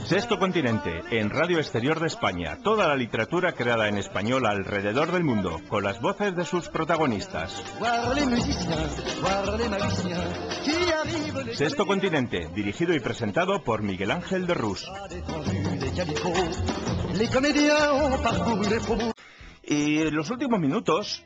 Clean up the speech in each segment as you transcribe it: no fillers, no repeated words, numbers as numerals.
Sexto Continente, en Radio Exterior de España. Toda la literatura creada en español alrededor del mundo, con las voces de sus protagonistas. Sexto Continente, dirigido y presentado por Miguel Ángel de Rus. Y los últimos minutos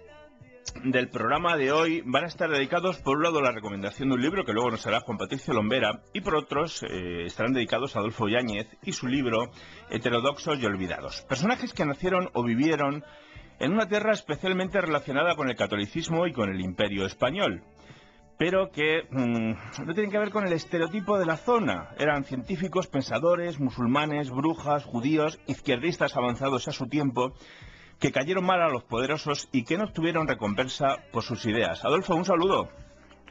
del programa de hoy van a estar dedicados, por un lado, a la recomendación de un libro que luego nos hará Juan Patricio Lombera, y por otros estarán dedicados a Adolfo Yáñez y su libro Heterodoxos y Olvidados. Personajes que nacieron o vivieron en una tierra especialmente relacionada con el catolicismo y con el Imperio español, pero que no tienen que ver con el estereotipo de la zona. Eran científicos, pensadores, musulmanes, brujas, judíos, izquierdistas avanzados a su tiempo, que cayeron mal a los poderosos y que no obtuvieron recompensa por sus ideas. Adolfo, un saludo.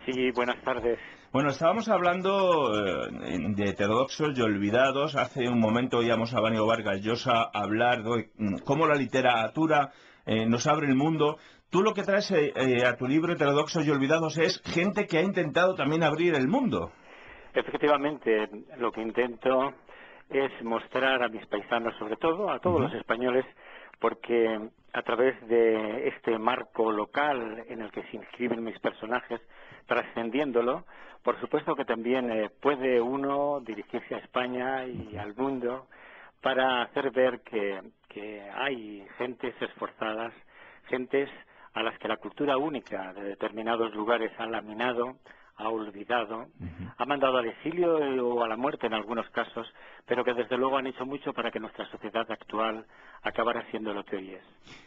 Sí, buenas tardes. Bueno, estábamos hablando de heterodoxos y olvidados. Hace un momento oíamos a Vánio Vargas Llosa hablar de cómo la literatura nos abre el mundo. Tú lo que traes a tu libro Heterodoxos y Olvidados es gente que ha intentado también abrir el mundo. Efectivamente, lo que intento es mostrar a mis paisanos, sobre todo a todos los españoles, porque a través de este marco local en el que se inscriben mis personajes, trascendiéndolo, por supuesto que también puede uno dirigirse a España y al mundo para hacer ver que hay gentes esforzadas, gentes a las que la cultura única de determinados lugares ha laminado, ha olvidado, ha mandado al exilio o a la muerte en algunos casos, pero que desde luego han hecho mucho para que nuestra sociedad actual acabara siendo lo que hoy es.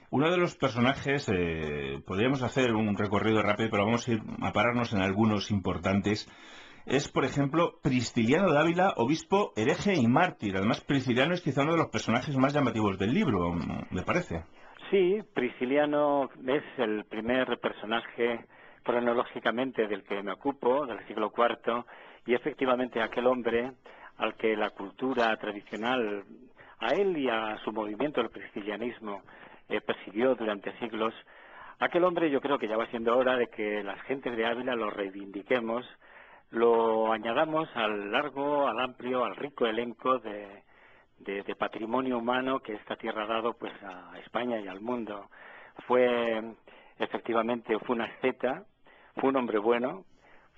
Uno de los personajes, podríamos hacer un recorrido rápido, pero vamos a pararnos en algunos importantes. Es, por ejemplo, Prisciliano de Ávila, obispo, hereje y mártir. Además, Prisciliano es quizá uno de los personajes más llamativos del libro, me parece. Sí, Prisciliano es el primer personaje cronológicamente del que me ocupo, del siglo IV, y efectivamente aquel hombre al que la cultura tradicional, a él y a su movimiento, el priscilianismo, persiguió durante siglos. Aquel hombre, yo creo que ya va siendo hora de que las gentes de Ávila lo reivindiquemos, lo añadamos al largo, al amplio, al rico elenco de patrimonio humano que esta tierra ha dado pues a España y al mundo. Efectivamente fue un asceta, fue un hombre bueno,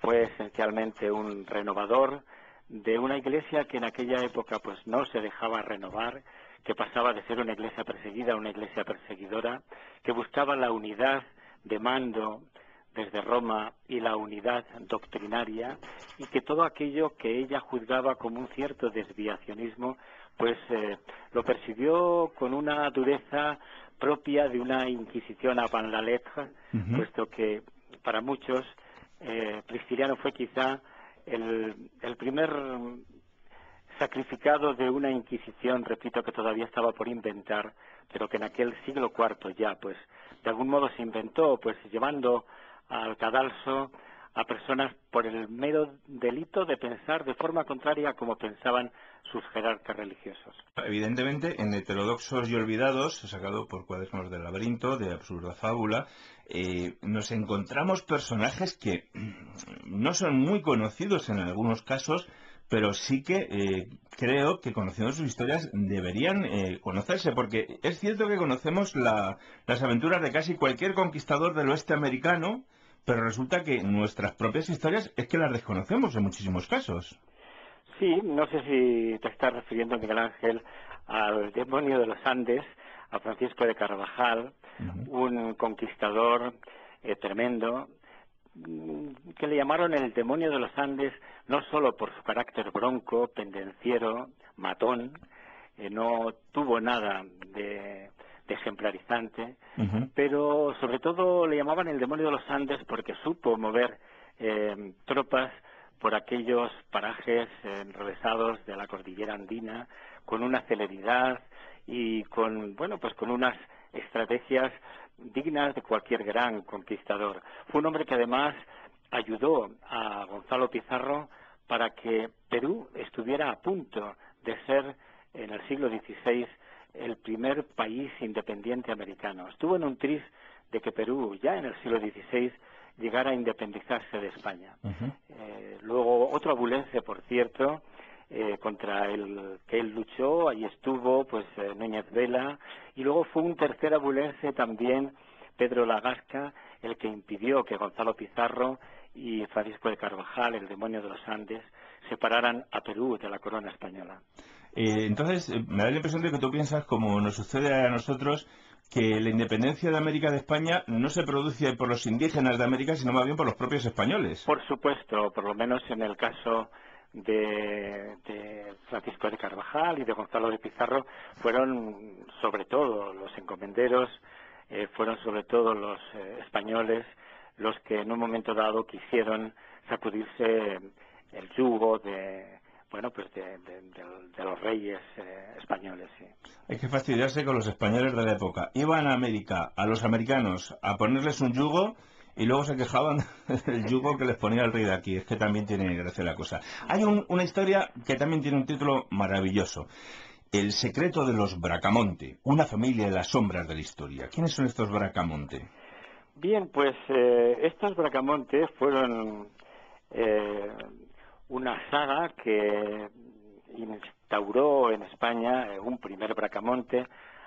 fue esencialmente un renovador de una iglesia que en aquella época pues no se dejaba renovar, que pasaba de ser una iglesia perseguida a una iglesia perseguidora, que buscaba la unidad de mando desde Roma y la unidad doctrinaria, y que todo aquello que ella juzgaba como un cierto desviacionismo pues lo persiguió con una dureza propia de una inquisición avant la lettre, puesto que para muchos Prisciliano fue quizá el primer sacrificado de una inquisición, repito, que todavía estaba por inventar, pero que en aquel siglo IV ya, pues, de algún modo se inventó, pues, llevando al cadalso a personas por el mero delito de pensar de forma contraria a como pensaban sus jerarcas religiosos. Evidentemente, en Heterodoxos y Olvidados, sacado por Cuadernos del Laberinto, de Absurda Fábula, nos encontramos personajes que no son muy conocidos en algunos casos, pero sí que creo que, conociendo sus historias, deberían conocerse, porque es cierto que conocemos las aventuras de casi cualquier conquistador del oeste americano, pero resulta que nuestras propias historias es que las desconocemos en muchísimos casos. Sí, no sé si te estás refiriendo, Miguel Ángel, al demonio de los Andes, a Francisco de Carvajal, un conquistador tremendo, que le llamaron el demonio de los Andes, no solo por su carácter bronco, pendenciero, matón, no tuvo nada de ejemplarizante, pero sobre todo le llamaban el demonio de los Andes porque supo mover tropas por aquellos parajes enrevesados de la cordillera andina con una celeridad y con unas estrategias dignas de cualquier gran conquistador. Fue un hombre que además ayudó a Gonzalo Pizarro para que Perú estuviera a punto de ser en el siglo XVI el primer país independiente americano. Estuvo en un tris de que Perú ya en el siglo XVI llegara a independizarse de España. Luego otro abulense, por cierto, contra el que él luchó, ahí estuvo pues Núñez Vela, y luego fue un tercer abulense también, Pedro Lagasca, el que impidió que Gonzalo Pizarro y Francisco de Carvajal, el demonio de los Andes, separaran a Perú de la corona española. Entonces, me da la impresión de que tú piensas, como nos sucede a nosotros, que la independencia de América de España no se produce por los indígenas de América, sino más bien por los propios españoles. Por supuesto, por lo menos en el caso de Francisco de Carvajal y de Gonzalo de Pizarro, fueron sobre todo los encomenderos, fueron sobre todo los españoles los que en un momento dado quisieron sacudirse el yugo de los reyes españoles. Sí. Hay que fastidiarse con los españoles de la época. Iban a América, a los americanos, a ponerles un yugo y luego se quejaban del yugo que les ponía el rey de aquí. Es que también tiene gracia la cosa. Hay una historia que también tiene un título maravilloso. El secreto de los Bracamonte, una familia en las sombras de la historia. ¿Quiénes son estos Bracamonte? Bien, pues estos Bracamonte fueron una saga que instauró en España un primer Bracamonte.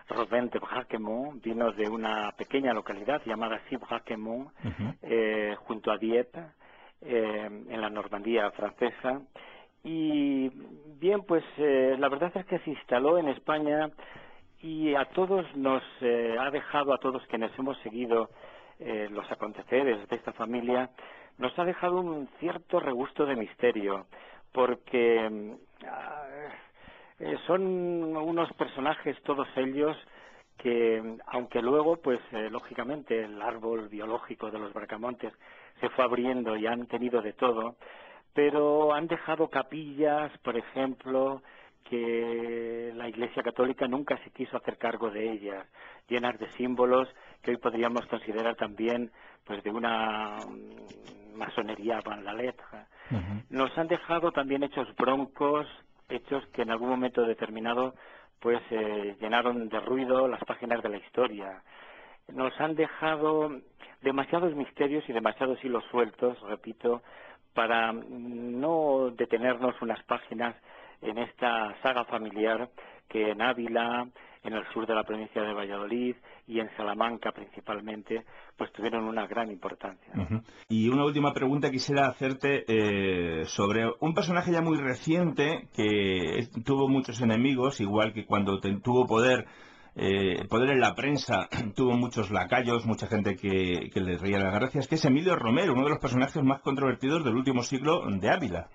Robin de Braquemont vino de una pequeña localidad llamada Braquemont, junto a Dieppe, en la Normandía francesa. Y bien, pues la verdad es que se instaló en España y a todos nos ha dejado, a todos quienes hemos seguido los aconteceres de esta familia, nos ha dejado un cierto regusto de misterio, porque son unos personajes todos ellos que, aunque luego, pues lógicamente el árbol biológico de los Bracamontes se fue abriendo y han tenido de todo, pero han dejado capillas, por ejemplo, que la Iglesia Católica nunca se quiso hacer cargo de ellas, llenas de símbolos que hoy podríamos considerar también pues de una masonería van la letra. Nos han dejado también hechos broncos, hechos que en algún momento determinado pues llenaron de ruido las páginas de la historia. Nos han dejado demasiados misterios y demasiados hilos sueltos, repito, para no detenernos unas páginas en esta saga familiar que en Ávila, en el sur de la provincia de Valladolid y en Salamanca principalmente, pues tuvieron una gran importancia. Y una última pregunta quisiera hacerte sobre un personaje ya muy reciente que tuvo muchos enemigos, igual que cuando tuvo poder en la prensa, tuvo muchos lacayos, mucha gente que le reía las gracias, que es Emilio Romero, uno de los personajes más controvertidos del último siglo de Ávila.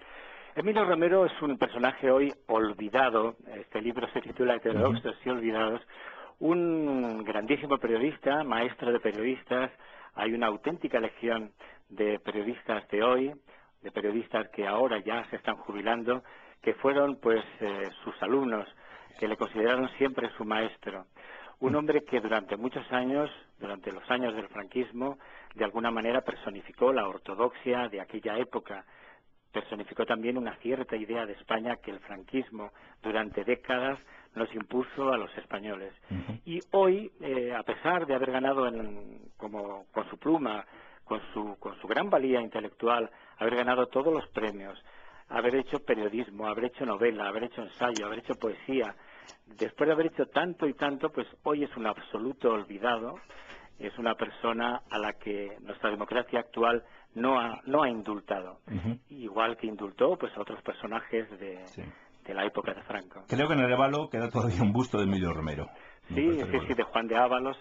Emilio Romero es un personaje hoy olvidado, este libro se titula Heterodoxos y Olvidados, un grandísimo periodista, maestro de periodistas. Hay una auténtica legión de periodistas de hoy, de periodistas que ahora ya se están jubilando, que fueron pues sus alumnos, que le consideraron siempre su maestro. Un hombre que durante muchos años, durante los años del franquismo, de alguna manera personificó la ortodoxia de aquella época, personificó también una cierta idea de España que el franquismo durante décadas nos impuso a los españoles. Y hoy, a pesar de haber ganado con su pluma, con su gran valía intelectual, haber ganado todos los premios, haber hecho periodismo, haber hecho novela, haber hecho ensayo, haber hecho poesía, después de haber hecho tanto y tanto, pues hoy es un absoluto olvidado, es una persona a la que nuestra democracia actual no ha indultado, igual que indultó pues a otros personajes de la época de Franco. Creo que en Arévalo queda todavía un busto de Emilio Romero. Sí, de Juan de Ábalos,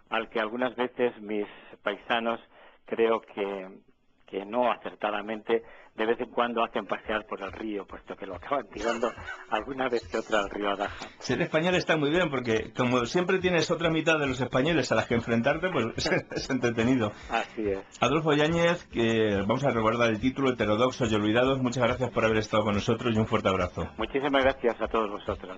al que algunas veces mis paisanos creo que no acertadamente de vez en cuando hacen pasear por el río, puesto que lo acaban tirando alguna vez que otra al río Adaja. Ser español está muy bien, porque como siempre tienes otra mitad de los españoles a las que enfrentarte, pues es entretenido. Así es. Adolfo Yáñez, que vamos a recordar el título, Heterodoxos y Olvidados, muchas gracias por haber estado con nosotros y un fuerte abrazo. Muchísimas gracias a todos vosotros.